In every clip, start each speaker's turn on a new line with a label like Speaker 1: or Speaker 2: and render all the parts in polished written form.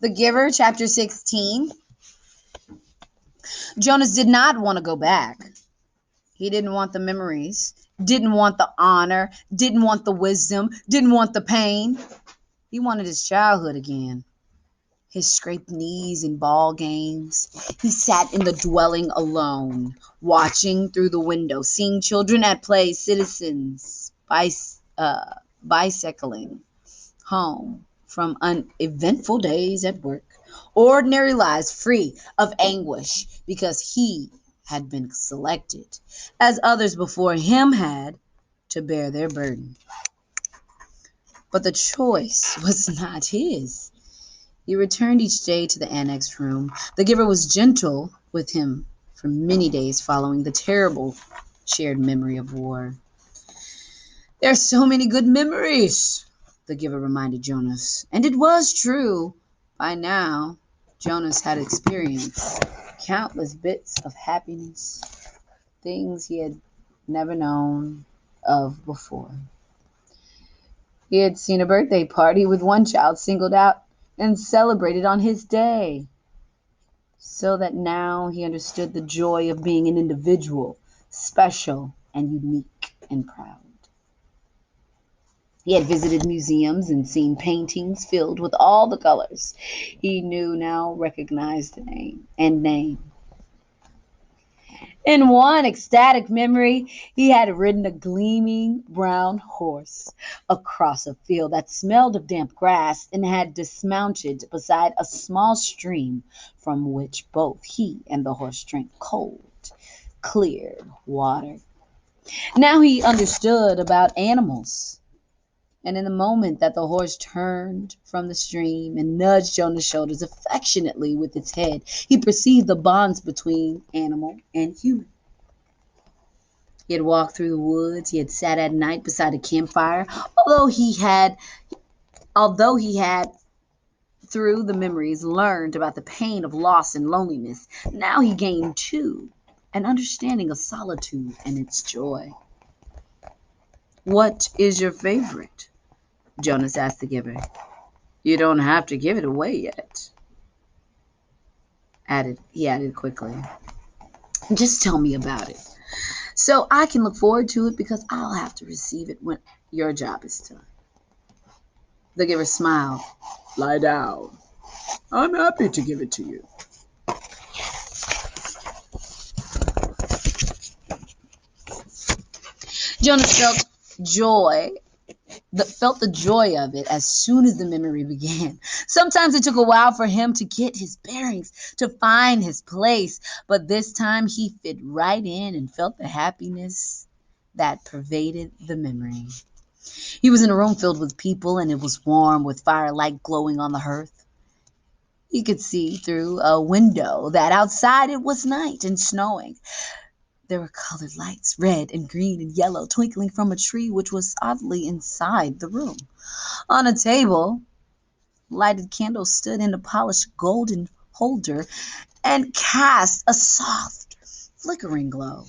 Speaker 1: The Giver, chapter 16. Jonas did not want to go back. He didn't want the memories, didn't want the honor, didn't want the wisdom, didn't want the pain. He wanted his childhood again. His scraped knees in ball games. He sat in the dwelling alone, watching through the window, seeing children at play, citizens bicycling home from uneventful days at work, ordinary lives free of anguish because he had been selected, as others before him had, to bear their burden. But the choice was not his. He returned each day to the annex room. The Giver was gentle with him for many days following the terrible shared memory of war. There are so many good memories, the Giver reminded Jonas. And it was true. By now, Jonas had experienced countless bits of happiness, things he had never known of before. He had seen a birthday party with one child singled out and celebrated on his day, so that now he understood the joy of being an individual, special and unique and proud. He had visited museums and seen paintings filled with all the colors he knew now recognized the name. In one ecstatic memory, he had ridden a gleaming brown horse across a field that smelled of damp grass and had dismounted beside a small stream from which both he and the horse drank cold, clear water. Now he understood about animals. And in the moment that the horse turned from the stream and nudged Jonah's shoulders affectionately with its head, he perceived the bonds between animal and human. He had walked through the woods, he had sat at night beside a campfire, although he had through the memories learned about the pain of loss and loneliness. Now he gained too an understanding of solitude and its joy. What is your favorite? Jonas asked the Giver. You don't have to give it away yet. He added quickly. Just tell me about it, so I can look forward to it because I'll have to receive it when your job is done. The Giver smiled. Lie down. I'm happy to give it to you. Jonas felt the joy of it as soon as the memory began. Sometimes it took a while for him to get his bearings, to find his place, but this time he fit right in and felt the happiness that pervaded the memory. He was in a room filled with people, and it was warm with firelight glowing on the hearth. He could see through a window that outside it was night and snowing. There were colored lights, red and green and yellow, twinkling from a tree which was oddly inside the room. On a table, lighted candles stood in a polished golden holder and cast a soft, flickering glow.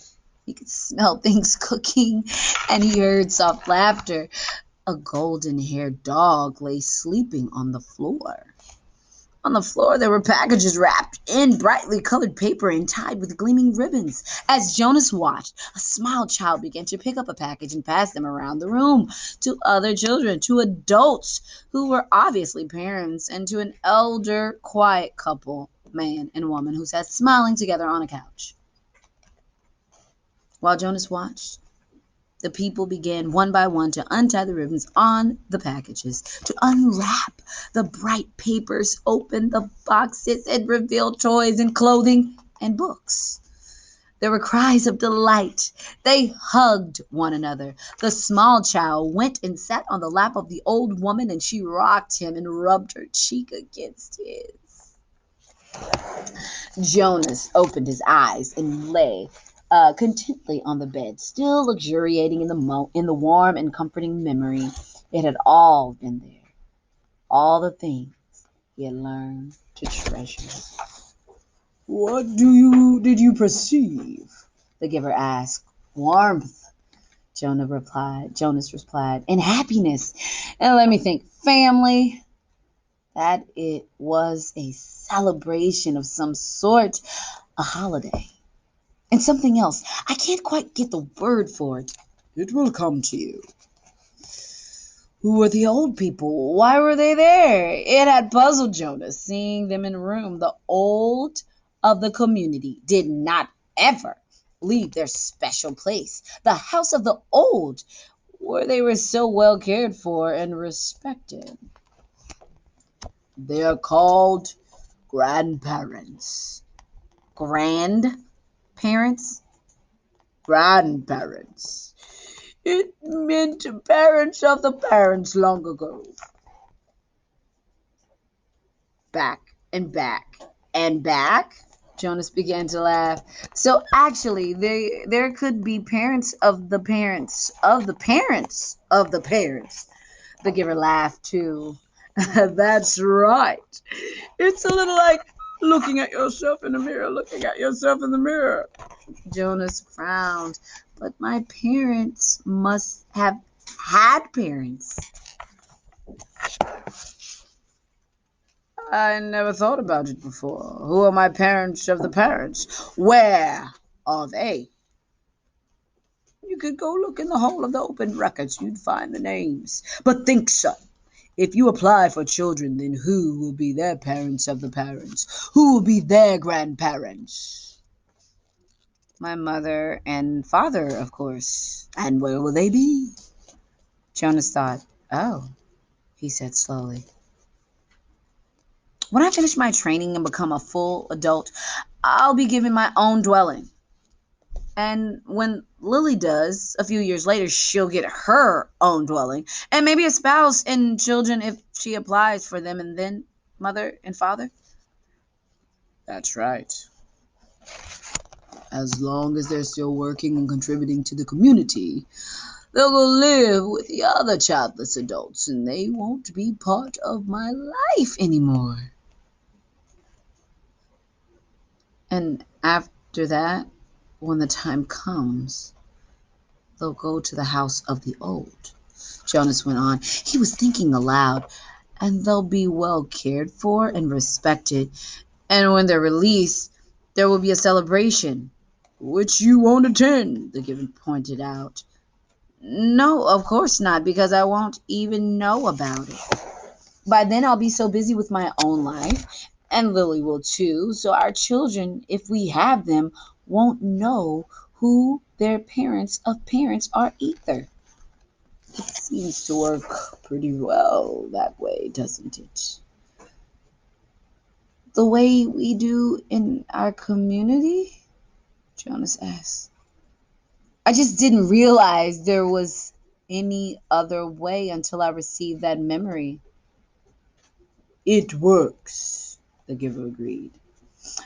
Speaker 1: He could smell things cooking, and he heard soft laughter. A golden-haired dog lay sleeping on the floor. On the floor, there were packages wrapped in brightly colored paper and tied with gleaming ribbons. As Jonas watched, a small child began to pick up a package and pass them around the room to other children, to adults who were obviously parents, and to an elder, quiet couple, man and woman, who sat smiling together on a couch. While Jonas watched, the people began one by one to untie the ribbons on the packages, to unwrap the bright papers, open the boxes, and reveal toys and clothing and books. There were cries of delight. They hugged one another. The small child went and sat on the lap of the old woman, and she rocked him and rubbed her cheek against his. Jonas opened his eyes and lay contently on the bed, still luxuriating in the warm and comforting memory. It had all been there, all the things he had learned to treasure. What did you perceive? The Giver asked. Warmth, Jonas replied, and happiness. And let me think, family. that it was a celebration of some sort, a holiday. And something else. I can't quite get the word for it. It will come to you. Who were the old people? Why were they there? It had puzzled Jonas seeing them in a room. The old of the community did not ever leave their special place, the house of the old, where they were so well cared for and respected. They are called grandparents. Grandparents? Grandparents. It meant parents of the parents long ago. Back and back and back. Jonas began to laugh. So actually, there could be parents of the parents of the parents of the parents. The giver laughed too. That's right. It's a little like looking at yourself in the mirror, looking at yourself in the mirror. Jonas frowned. But my parents must have had parents. I never thought about it before. Who are my parents of the parents? Where are they? You could go look in the whole of the open records. You'd find the names. But think, son, if you apply for children, then who will be their parents of the parents? Who will be their grandparents? My mother and father, of course. And where will they be? Jonas thought. Oh, he said slowly. When I finish my training and become a full adult, I'll be given my own dwelling. And when Lily does, a few years later, she'll get her own dwelling and maybe a spouse and children if she applies for them, and then mother and father. That's right. As long as they're still working and contributing to the community, they'll go live with the other childless adults and they won't be part of my life anymore. And after that, when the time comes, they'll go to the house of the old. Jonas went on. He was thinking aloud. And they'll be well cared for and respected. And when they're released, there will be a celebration. Which you won't attend, the giver pointed out. No, of course not, because I won't even know about it. By then, I'll be so busy with my own life, and Lily will too, so our children, if we have them, won't know who their parents of parents are either. It seems to work pretty well that way, doesn't it? The way we do in our community? Jonas asked. I just didn't realize there was any other way until I received that memory. It works, the giver agreed.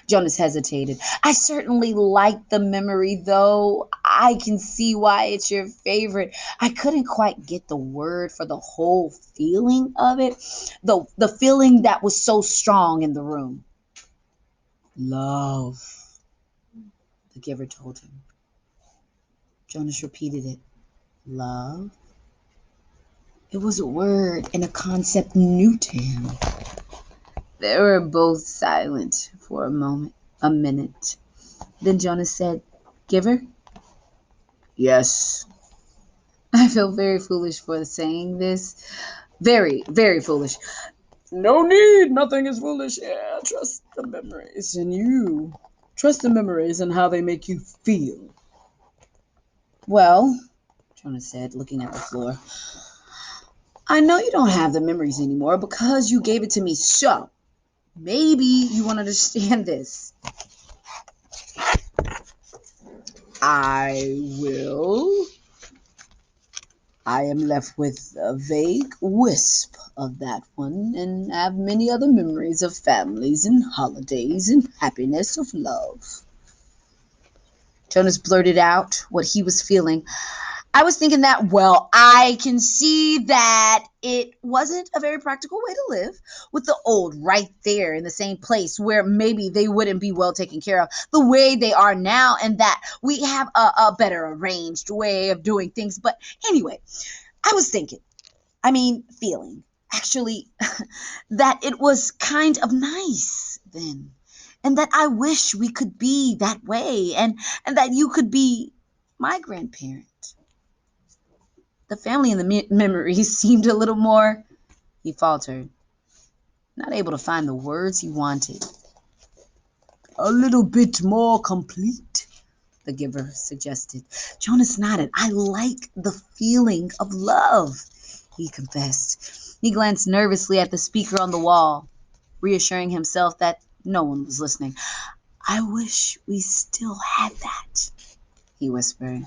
Speaker 1: Jonas hesitated. I certainly like the memory, though. I can see why it's your favorite. I couldn't quite get the word for the whole feeling of it, the feeling that was so strong in the room. Love, the giver told him. Jonas repeated it. Love? It was a word and a concept new to him. They were both silent for a minute. Then Jonas said, Giver? Yes. I feel very foolish for saying this. Very, very foolish. No need. Nothing is foolish. Yeah, trust the memories in you. Trust the memories and how they make you feel. Well, Jonas said, looking at the floor, I know you don't have the memories anymore because you gave it to me. So, maybe you won't understand this. I will. I am left with a vague wisp of that one and have many other memories of families and holidays and happiness of love. Jonas blurted out what he was feeling. I was thinking that, well, I can see that it wasn't a very practical way to live with the old right there in the same place where maybe they wouldn't be well taken care of the way they are now, and that we have a better arranged way of doing things. But anyway, I was feeling. Actually, that it was kind of nice then, and that I wish we could be that way, and that you could be my grandparent. The family in the memory seemed a little more, he faltered, not able to find the words he wanted. A little bit more complete, the giver suggested. Jonas nodded. I like the feeling of love, he confessed. He glanced nervously at the speaker on the wall, reassuring himself that no one was listening. I wish we still had that, he whispered.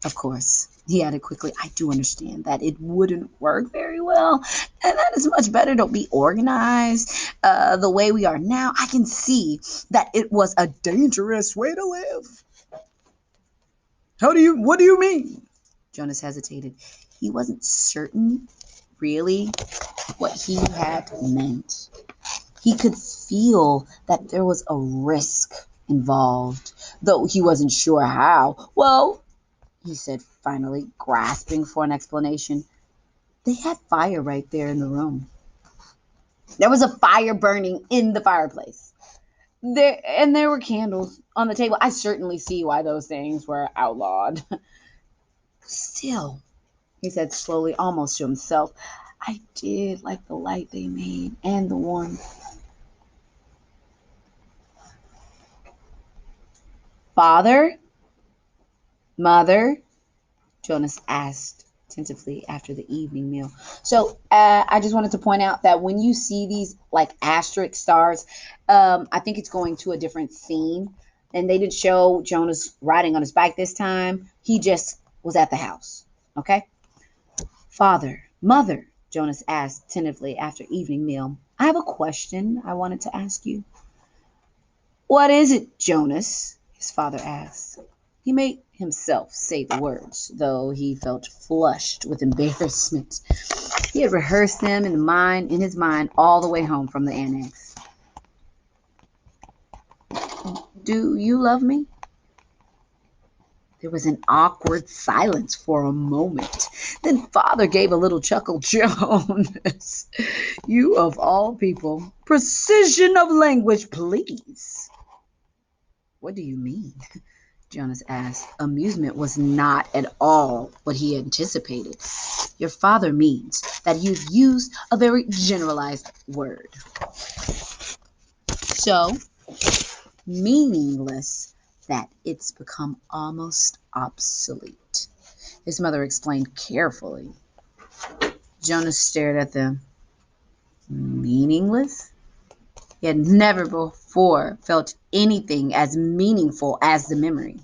Speaker 1: Of course, he added quickly, I do understand that it wouldn't work very well, and that it's much better to be organized the way we are now. I can see that it was a dangerous way to live. What do you mean? Jonas hesitated. He wasn't certain, really, what he had meant. He could feel that there was a risk involved, though he wasn't sure how. Well, he said finally, grasping for an explanation. They had fire right there in the room. There was a fire burning in the fireplace. There were candles on the table. I certainly see why those things were outlawed. Still, he said slowly, almost to himself, I did like the light they made and the warmth. Father? Mother? Jonas asked tentatively after the evening meal. So I just wanted to point out that when you see these like asterisk stars, I think it's going to a different scene. And they didn't show Jonas riding on his bike this time. He just was at the house. Okay? Father, mother, Jonas asked tentatively after evening meal. I have a question I wanted to ask you. What is it, Jonas? His father asked. He made himself say the words, though he felt flushed with embarrassment. He had rehearsed them in his mind all the way home from the annex. Do you love me? There was an awkward silence for a moment. Then father gave a little chuckle. Jonas, you of all people. Precision of language, please. What do you mean? Jonas asked. Amusement was not at all what he anticipated. Your father means that you've used a very generalized word. So meaningless that it's become almost obsolete. His mother explained carefully. Jonas stared at them. Meaningless? He had never before felt anything as meaningful as the memory.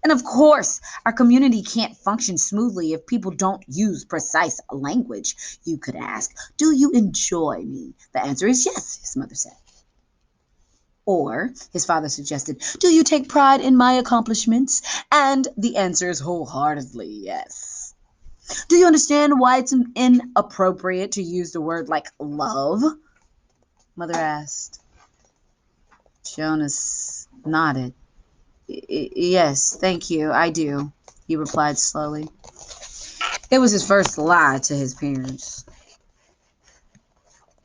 Speaker 1: And of course, our community can't function smoothly if people don't use precise language. You could ask, do you enjoy me? The answer is yes, his mother said. Or, his father suggested, do you take pride in my accomplishments? And the answer is wholeheartedly yes. Do you understand why it's inappropriate to use the word like love? Mother asked. Jonas nodded. Yes, thank you, I do, he replied slowly. It was his first lie to his parents.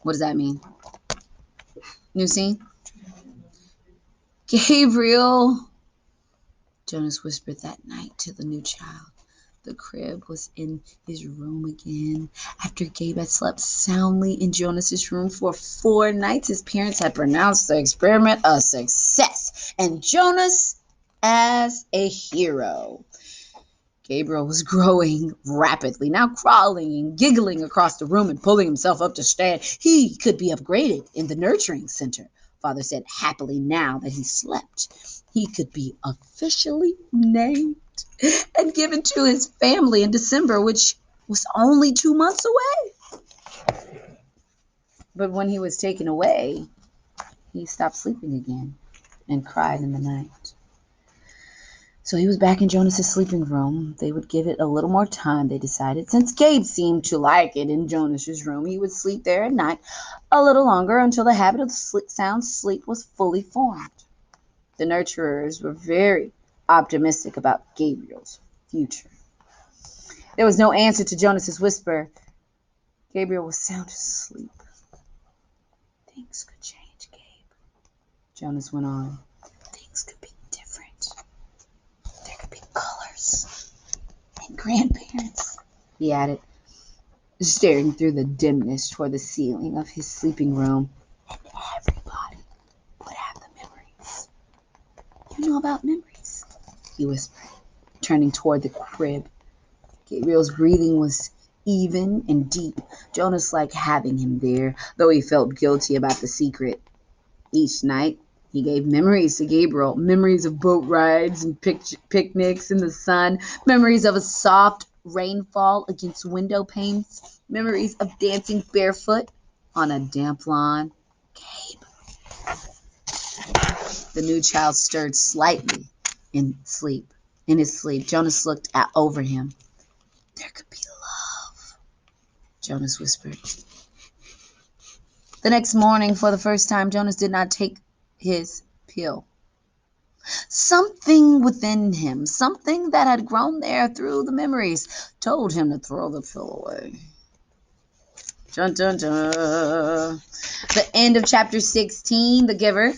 Speaker 1: What does that mean? New scene? Gabriel, Jonas whispered that night to the new child. The crib was in his room again. After Gabe had slept soundly in Jonas's room for 4 nights, his parents had pronounced the experiment a success, and Jonas as a hero. Gabriel was growing rapidly, now crawling and giggling across the room and pulling himself up to stand. He could be upgraded in the nurturing center, Father said happily now that he slept. He could be officially named and given to his family in December, which was only 2 months away. But when he was taken away, he stopped sleeping again and cried in the night. So he was back in Jonas's sleeping room. They would give it a little more time, they decided. Since Gabe seemed to like it in Jonas's room, he would sleep there at night a little longer until the habit of sound sleep was fully formed. The nurturers were very optimistic about Gabriel's future. There was no answer to Jonas's whisper. Gabriel was sound asleep. Things could change, Gabe. Jonas went on. Things could be different. There could be colors and grandparents, he added, staring through the dimness toward the ceiling of his sleeping room. And everybody would have the memories. You know about memories, he whispered, turning toward the crib. Gabriel's breathing was even and deep. Jonas liked having him there, though he felt guilty about the secret. Each night, he gave memories to Gabriel, memories of boat rides and picnics in the sun, memories of a soft rainfall against window panes, memories of dancing barefoot on a damp lawn. Gabe. The new child stirred slightly in sleep. In his sleep, Jonas looked over him. There could be love, Jonas whispered. The next morning, for the first time, Jonas did not take his pill. Something within him, something that had grown there through the memories, told him to throw the pill away. Dun, dun, dun. The end of chapter 16, The Giver.